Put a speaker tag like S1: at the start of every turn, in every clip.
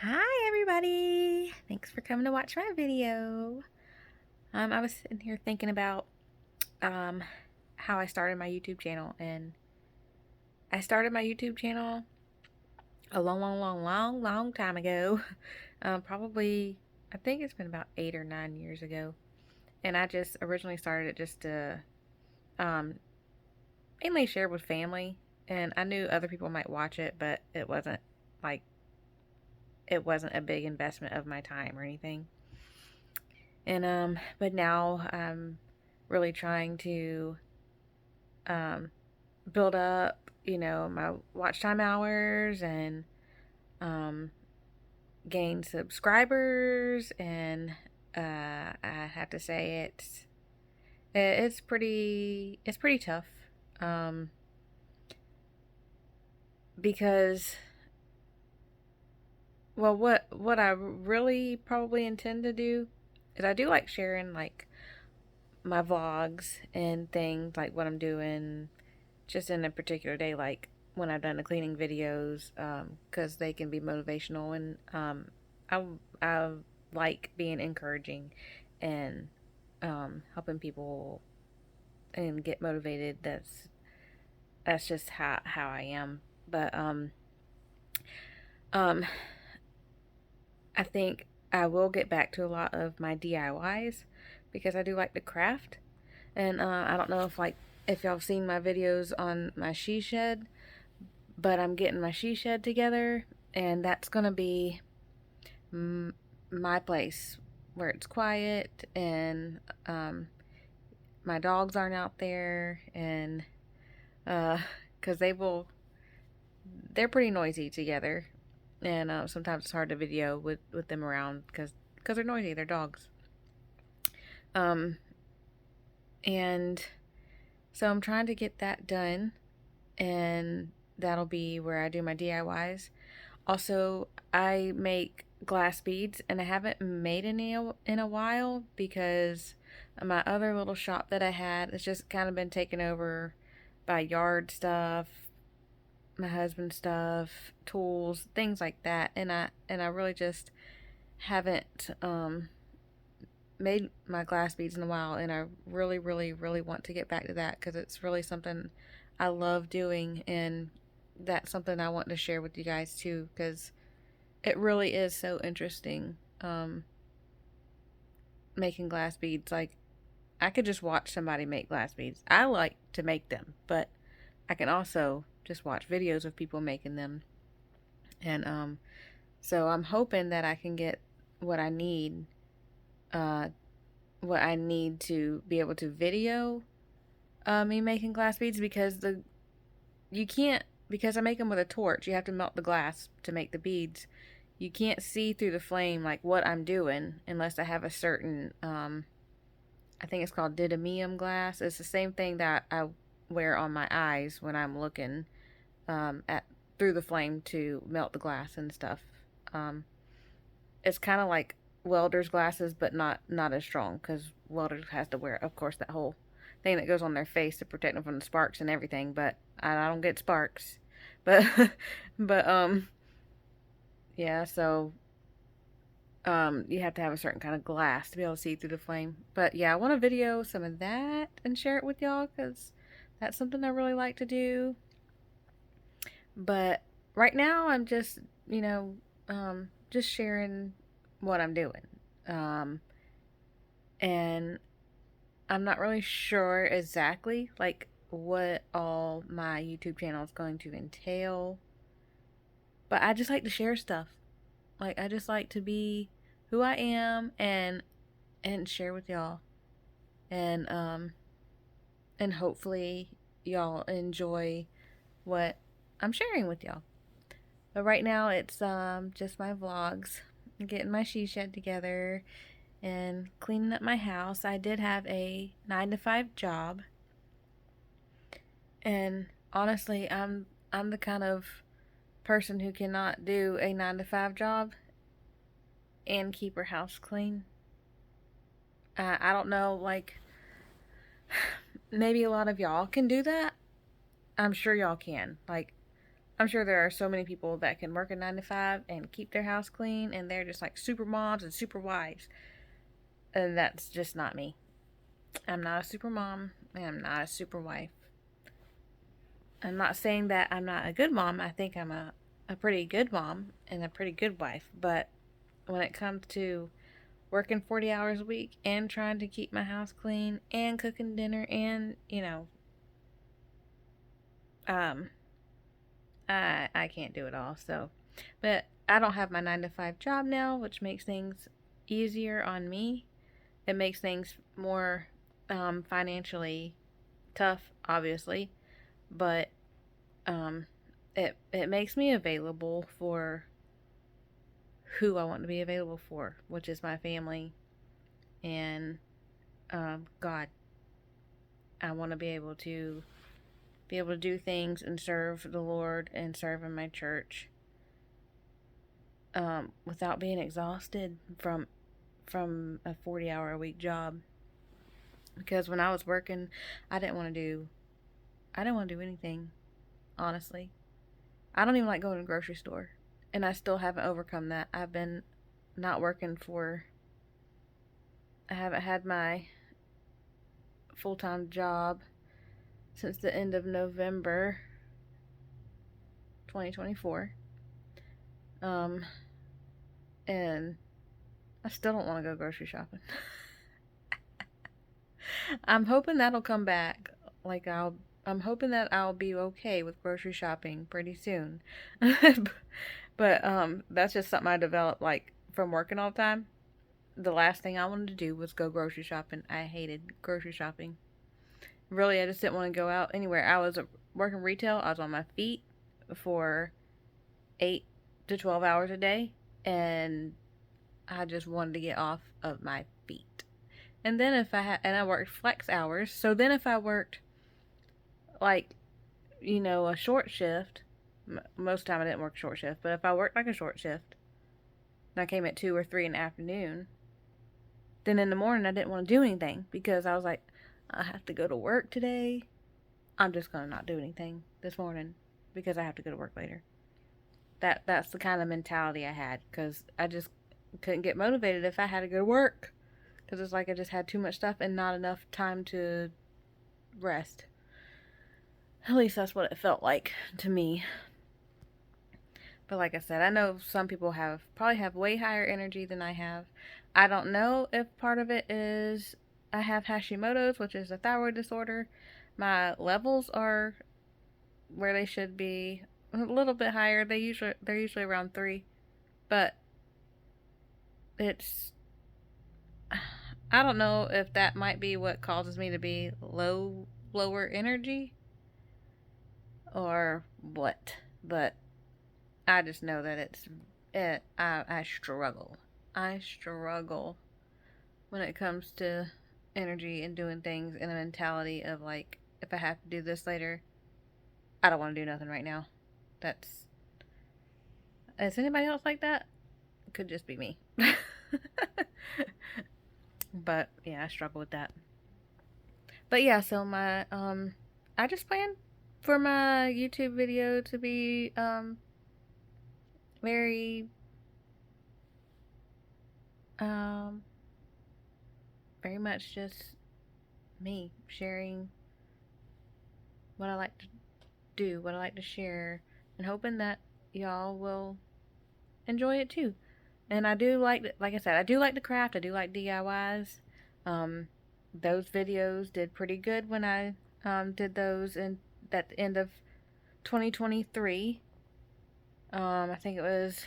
S1: Hi everybody! Thanks for coming to watch my video. I was sitting here thinking about um, how I started my YouTube channel, and I started my YouTube channel a long time ago. Probably, I think it's been about 8 or 9 years ago, and I just originally started it just to um, mainly share with family, and I knew other people might watch it, but like it wasn't a big investment of my time or anything. And but now I'm really trying to um build up, my watch time hours and um gain subscribers, and I have to say it's pretty tough. Um because well, what I really probably intend to do is I do like sharing like my vlogs and things, like what I'm doing just in a particular day, like when I've done the cleaning videos, because they can be motivational, and I, I like being encouraging and helping people and get motivated. That's just how I am. But um, I think I will get back to a lot of my DIYs because I do like to craft. And I don't know if y'all have seen my videos on my she shed, but I'm getting my she shed together, and that's gonna be my place where it's quiet, and my dogs aren't out there, and because they're pretty noisy together, and sometimes it's hard to video with them around because they're noisy. They're dogs. Um, and so I'm trying to get that done, and that'll be where I do my DIYs. Also, I make glass beads, and I haven't made any in a while because my other little shop that I had has just kind of been taken over by yard stuff, my husband's stuff, tools, things like that, and I really just haven't made my glass beads in a while, and I really, really, really want to get back to that because it's really something I love doing, and that's something I want to share with you guys too because it really is so interesting. Making glass beads, like I could just watch somebody make glass beads. I like to make them, but I can also just watch videos of people making them, and so I'm hoping that I can get what I need, uh, what I need to be able to video me making glass beads because you can't, because I make them with a torch. You have to melt the glass to make the beads. You can't see through the flame like what I'm doing unless I have a certain I think it's called didymium glass. It's the same thing that I wear on my eyes when I'm looking at through the flame to melt the glass and stuff. Um, it's kind of like welder's glasses, but not as strong because welders has to wear, of course, that whole thing that goes on their face to protect them from the sparks and everything. But I don't get sparks. But but yeah. So you have to have a certain kind of glass to be able to see through the flame. But yeah, I want to video some of that and share it with y'all because that's something I really like to do. But right now, I'm just, just sharing what I'm doing. Um, and I'm not really sure exactly like what all my YouTube channel is going to entail. But I just like to share stuff. Like I just like to be who I am and share with y'all. And and hopefully y'all enjoy what I'm sharing with y'all. But right now it's just my vlogs, getting my she shed together and cleaning up my house. I did have a 9 to 5 job, and honestly, I'm the kind of person who cannot do a 9 to 5 job and keep her house clean. I don't know, like maybe a lot of y'all can do that. I'm sure y'all can. Like I'm sure there are so many people that can work a 9 to 5 and keep their house clean, and they're just like super moms and super wives. And that's just not me. I'm not a super mom, and I'm not a super wife. I'm not saying that I'm not a good mom. I think I'm a pretty good mom and a pretty good wife. But when it comes to working 40 hours a week and trying to keep my house clean and cooking dinner and, um, I can't do it all. So, but I don't have my 9 to 5 job now, which makes things easier on me. It makes things more financially tough, obviously, but um, it makes me available for who I want to be available for, which is my family and God. I want to be able to do things and serve the Lord and serve in my church without being exhausted from a 40-hour a week job. Because when I was working, I didn't want to do anything, honestly. I don't even like going to the grocery store. And I still haven't overcome that. I've been not working for I haven't had my full-time job since the end of November 2024. Um and I still don't want to go grocery shopping. I'm hoping that'll come back. Like I'm hoping that I'll be okay with grocery shopping pretty soon. But that's just something I developed like from working all the time. The last thing I wanted to do was go grocery shopping. I hated grocery shopping. Really, I just didn't want to go out anywhere. I was working retail. I was on my feet for 8 to 12 hours a day, and I just wanted to get off of my feet. And then if I had, and I worked flex hours. So then if I worked like, a short shift, most of the time I didn't work a short shift, but if I worked like a short shift, and I came at 2 or 3 in the afternoon, then in the morning I didn't want to do anything because I was like, I have to go to work today. I'm just gonna not do anything this morning because I have to go to work later. That's the kind of mentality I had because I just couldn't get motivated if I had to go to work because it's like I just had too much stuff and not enough time to rest. At least that's what it felt like to me. But like I said, I know some people probably have way higher energy than I have. I don't know if part of it is I have Hashimoto's, which is a thyroid disorder. My levels are where they should be, a little bit higher. They're usually around 3, but it's I don't know if that might be what causes me to be lower energy or what, but I just know that I struggle. I struggle when it comes to energy and doing things in a mentality of like, if I have to do this later, I don't want to do nothing right now. That's Is anybody else like that? It could just be me. But yeah, I struggle with that. But yeah, so I just plan for my YouTube video to be very um very much just me sharing what I like to do, what I like to share, and hoping that y'all will enjoy it too. And I do like I said, I do like to craft. I do like DIYs. Um, those videos did pretty good when I did those at the end of 2023. I think it was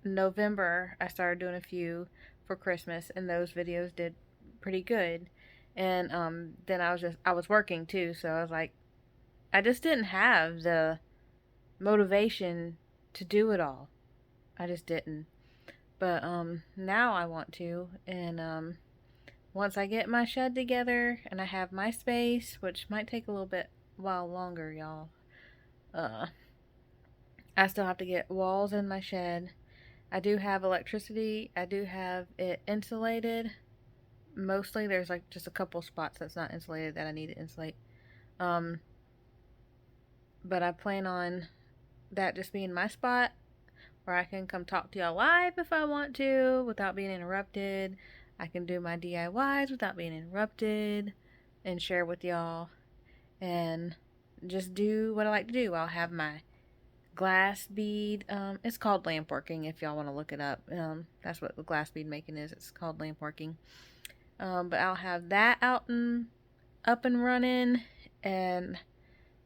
S1: November. I started doing a few for Christmas, and those videos did pretty good. And then I was working too, so I was like, I just didn't have the motivation to do it all. I just didn't. But now I want to, and once I get my shed together and I have my space, which might take a little bit while longer, y'all. I still have to get walls in my shed. I do have electricity. I do have it insulated. Mostly there's like just a couple spots that's not insulated that I need to insulate. Um but I plan on that just being my spot where I can come talk to y'all live if I want to without being interrupted. I can do my DIYs without being interrupted and share with y'all and just do what I like to do. I'll have my glass bead. It's called lamp working if y'all want to look it up. That's what the glass bead making is. It's called lamp working. But I'll have that out and up and running, and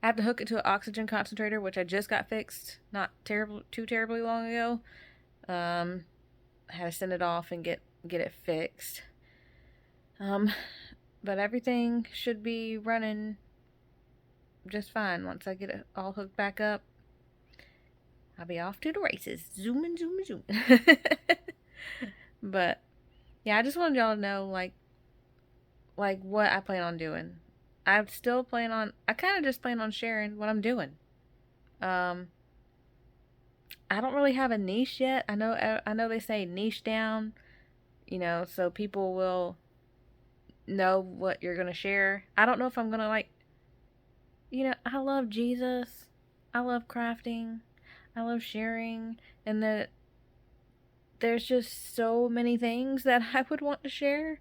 S1: I have to hook it to an oxygen concentrator, which I just got fixed not too terribly long ago. I had to send it off and get it fixed. But everything should be running just fine once I get it all hooked back up. I'll be off to the races. Zoom and zoom and zoom. But yeah, I just wanted y'all to know like what I plan on doing. I kind of just plan on sharing what I'm doing. I don't really have a niche yet. I know they say niche down, so people will know what you're going to share. I don't know if I'm going to I love Jesus. I love crafting. I love sharing, and there's just so many things that I would want to share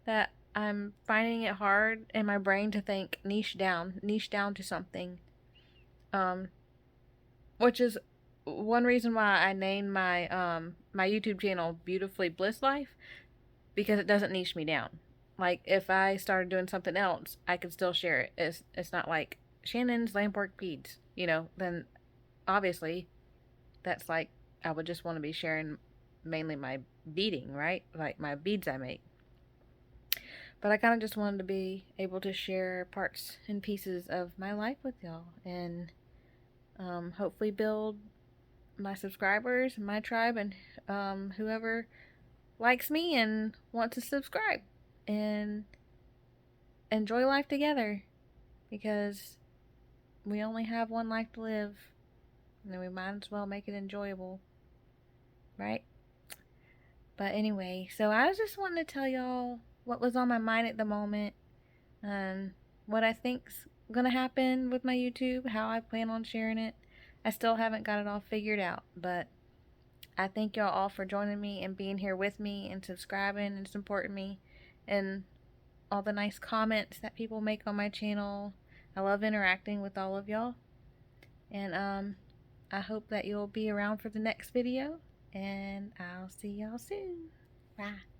S1: that I'm finding it hard in my brain to think niche down to something. Which is one reason why I named my my YouTube channel Beautifully Bliss Life, because it doesn't niche me down. Like if I started doing something else, I could still share it. It's not like Shannon's Lampwork Beads, then obviously that's like I would just want to be sharing mainly my beading, right? Like my beads I make. But I kind of just wanted to be able to share parts and pieces of my life with y'all, and hopefully build my subscribers, my tribe, and whoever likes me and wants to subscribe and enjoy life together, because we only have one life to live, and we might as well make it enjoyable, right? But anyway, so I just wanted to tell y'all what was on my mind at the moment, and what I think's gonna happen with my YouTube, how I plan on sharing it. I still haven't got it all figured out, but I thank y'all all for joining me and being here with me and subscribing and supporting me, and all the nice comments that people make on my channel. I love interacting with all of y'all, and I hope that you'll be around for the next video, and I'll see y'all soon. Bye.